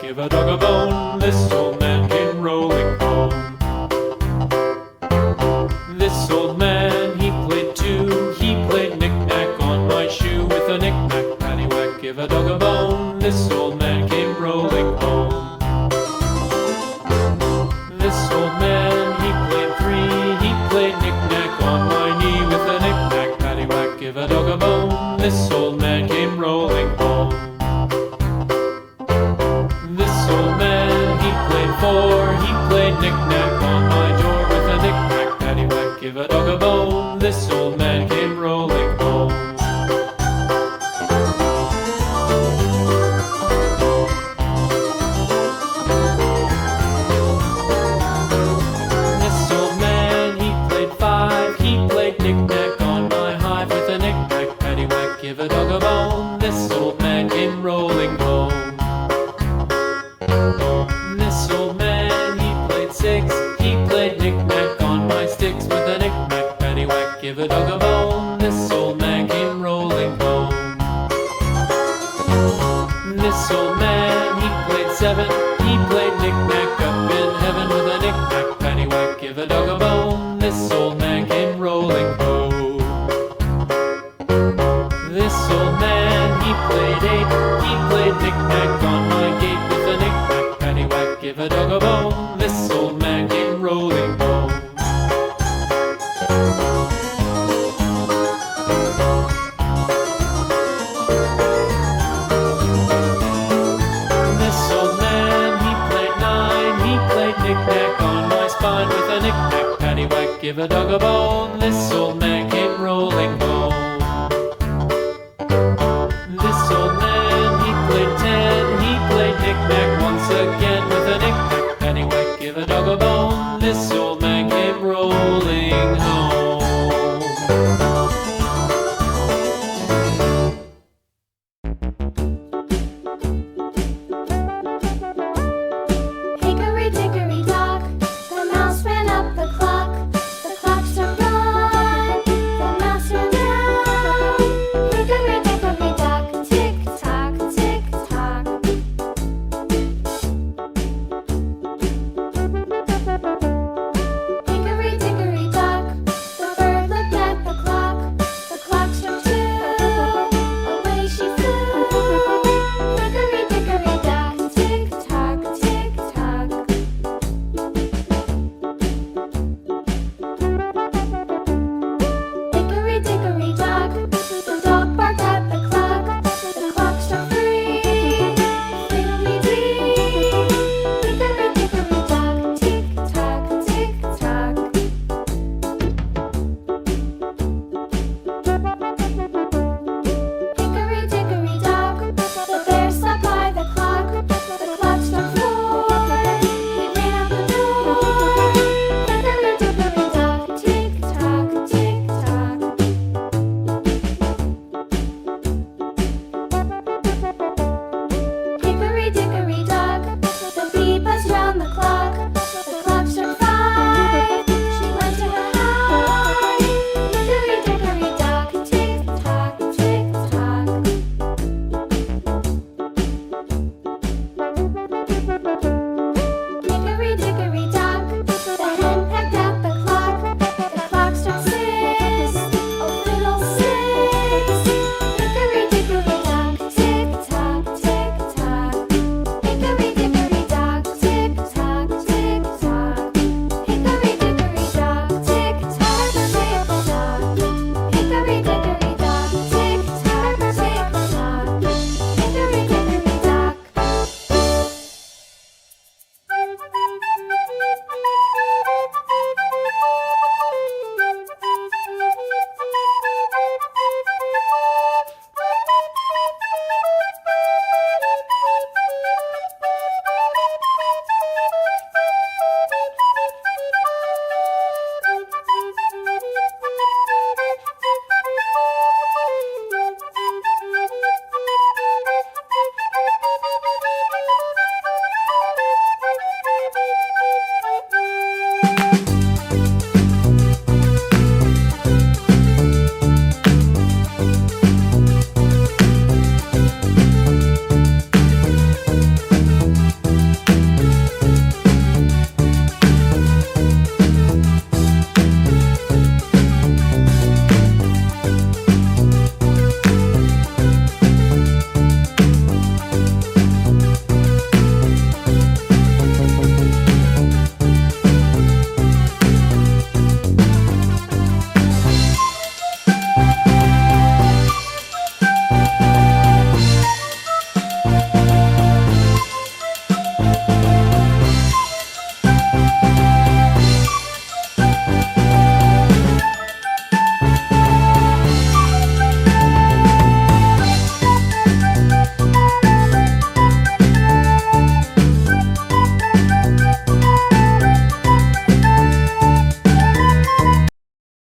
give a dog a bone. This old man came rolling home. This old man, he played too. He played knick-knack on my shoe. With a knick-knack, paddywhack, give a dog a bone. This old man came rolling home. This old man, he played three. He played knick-knack on my knee. With a knick-knack, paddywhack, give a dog a bone. This old man came rolling home. This old man, he played four. He played knick-knack on my door. With a knick-knack, paddywhack, give a dog a bone. This old man came rolling home. This old man, he played five. He played knick-knack on my hive. With a knick-knack, paddywhack, give a dog a bone. This old man came rolling home. This old man, he played six. He played knick-knack on my sticks. With a knick-knack, paddywhack, give a dog a bone. This old man came rolling home. This old man, he played seven. He played knick-knack up in heaven. With a knick-knack, paddywhack, give a dog a bone. This old man came rolling home. This old man, he played eight. He played knick-knack on my gate. With a knick-knack, paddywhack, give a dog a bone. This old man came rolling home. This old man, he played nine. He played knick-knack on my spine. With a knick-knack, paddywhack, give a dog a bone. This old man